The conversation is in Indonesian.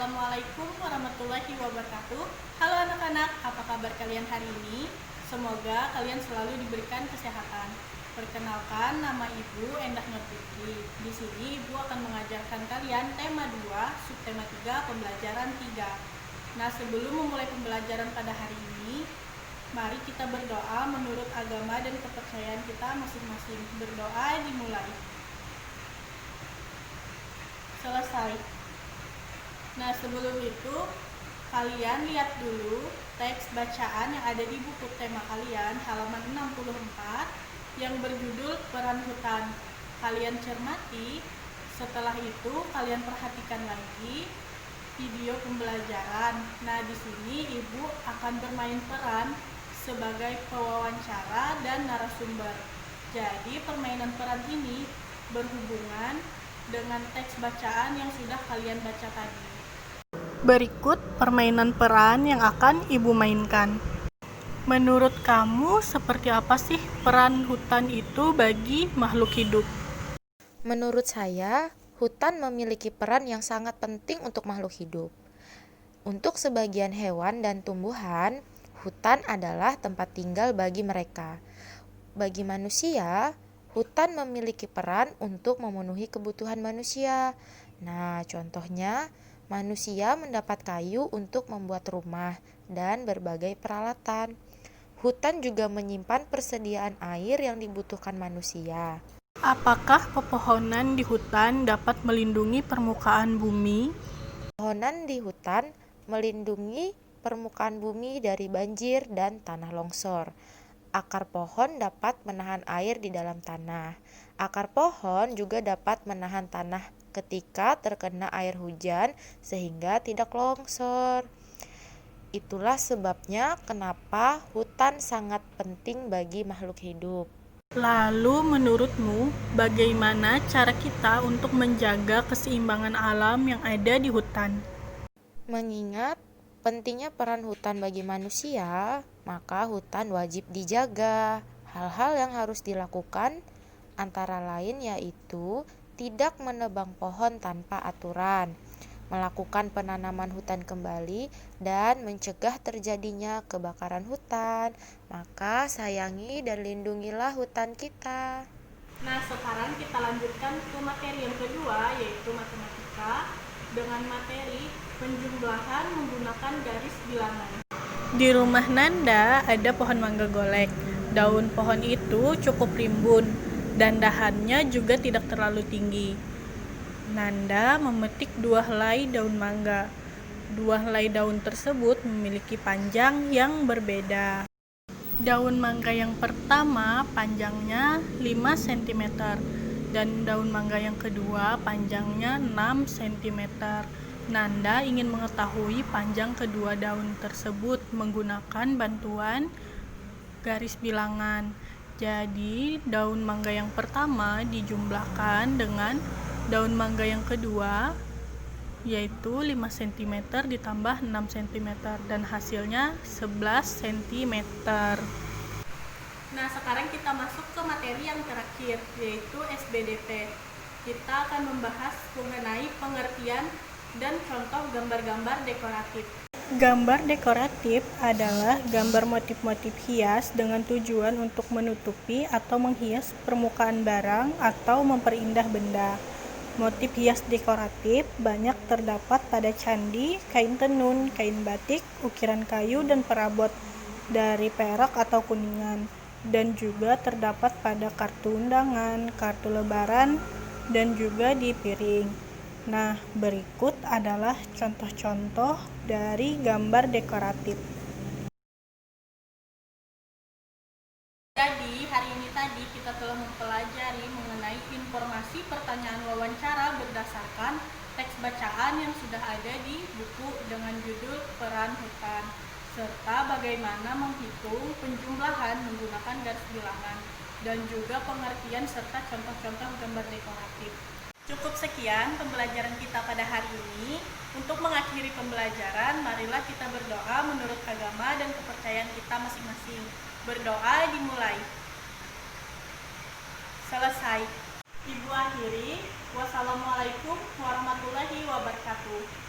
Assalamualaikum warahmatullahi wabarakatuh. Halo anak-anak, apa kabar kalian hari ini? Semoga kalian selalu diberikan kesehatan. Perkenalkan, nama Ibu Endah Nurfitri. Di sini Ibu akan mengajarkan kalian tema 2, subtema 3, pembelajaran 3. Nah, sebelum memulai pembelajaran pada hari ini, mari kita berdoa menurut agama dan kepercayaan kita masing-masing. Berdoa dimulai. Selesai. Nah, sebelum itu, kalian lihat dulu teks bacaan yang ada di buku tema kalian, halaman 64, yang berjudul Peran Hutan. Kalian cermati, setelah itu kalian perhatikan lagi video pembelajaran. Nah, di sini Ibu akan bermain peran sebagai pewawancara dan narasumber. Jadi, permainan peran ini berhubungan dengan teks bacaan yang sudah kalian baca tadi. Berikut permainan peran yang akan Ibu mainkan. Menurut kamu, seperti apa sih peran hutan itu bagi makhluk hidup? Menurut saya, hutan memiliki peran yang sangat penting untuk makhluk hidup. Untuk sebagian hewan dan tumbuhan, hutan adalah tempat tinggal bagi mereka. Bagi manusia, hutan memiliki peran untuk memenuhi kebutuhan manusia. Nah, contohnya, manusia mendapat kayu untuk membuat rumah dan berbagai peralatan. Hutan juga menyimpan persediaan air yang dibutuhkan manusia. Apakah pepohonan di hutan dapat melindungi permukaan bumi? Pepohonan di hutan melindungi permukaan bumi dari banjir dan tanah longsor. Akar pohon dapat menahan air di dalam tanah. Akar pohon juga dapat menahan tanah ketika terkena air hujan sehingga tidak longsor. Itulah sebabnya kenapa hutan sangat penting bagi makhluk hidup. Lalu menurutmu, bagaimana cara kita untuk menjaga keseimbangan alam yang ada di hutan? Mengingat pentingnya peran hutan bagi manusia, maka hutan wajib dijaga. Hal-hal yang harus dilakukan antara lain yaitu tidak menebang pohon tanpa aturan, melakukan penanaman hutan kembali, dan mencegah terjadinya kebakaran hutan. Maka sayangi dan lindungilah hutan kita. Nah, sekarang kita lanjutkan ke materi yang kedua, yaitu matematika, dengan materi penjumlahan menggunakan garis bilangan. Di rumah Nanda ada pohon mangga golek. Daun pohon itu cukup rimbun dan dahannya juga tidak terlalu tinggi. Nanda memetik 2 helai daun mangga. 2 helai daun tersebut memiliki panjang yang berbeda. Daun mangga yang pertama panjangnya 5 cm dan daun mangga yang kedua panjangnya 6 cm. Nanda ingin mengetahui panjang kedua daun tersebut menggunakan bantuan garis bilangan. Jadi, daun mangga yang pertama dijumlahkan dengan daun mangga yang kedua, yaitu 5 cm ditambah 6 cm, dan hasilnya 11 cm. Nah, sekarang kita masuk ke materi yang terakhir, yaitu SBDP. Kita akan membahas mengenai pengertian dan contoh gambar-gambar dekoratif. Gambar dekoratif adalah gambar motif-motif hias dengan tujuan untuk menutupi atau menghias permukaan barang atau memperindah benda. Motif hias dekoratif banyak terdapat pada candi, kain tenun, kain batik, ukiran kayu, dan perabot dari perak atau kuningan, dan juga terdapat pada kartu undangan, kartu lebaran, dan juga di piring. Nah, berikut adalah contoh-contoh dari gambar dekoratif. Jadi, hari ini tadi kita telah mempelajari mengenai informasi pertanyaan wawancara berdasarkan teks bacaan yang sudah ada di buku dengan judul Peran Hutan, serta bagaimana menghitung penjumlahan menggunakan garis bilangan, dan juga pengertian serta contoh-contoh gambar dekoratif. Cukup sekian pembelajaran kita pada hari ini. Untuk mengakhiri pembelajaran, marilah kita berdoa menurut agama dan kepercayaan kita masing-masing. Berdoa dimulai. Selesai. Ibu akhiri. Wassalamualaikum warahmatullahi wabarakatuh.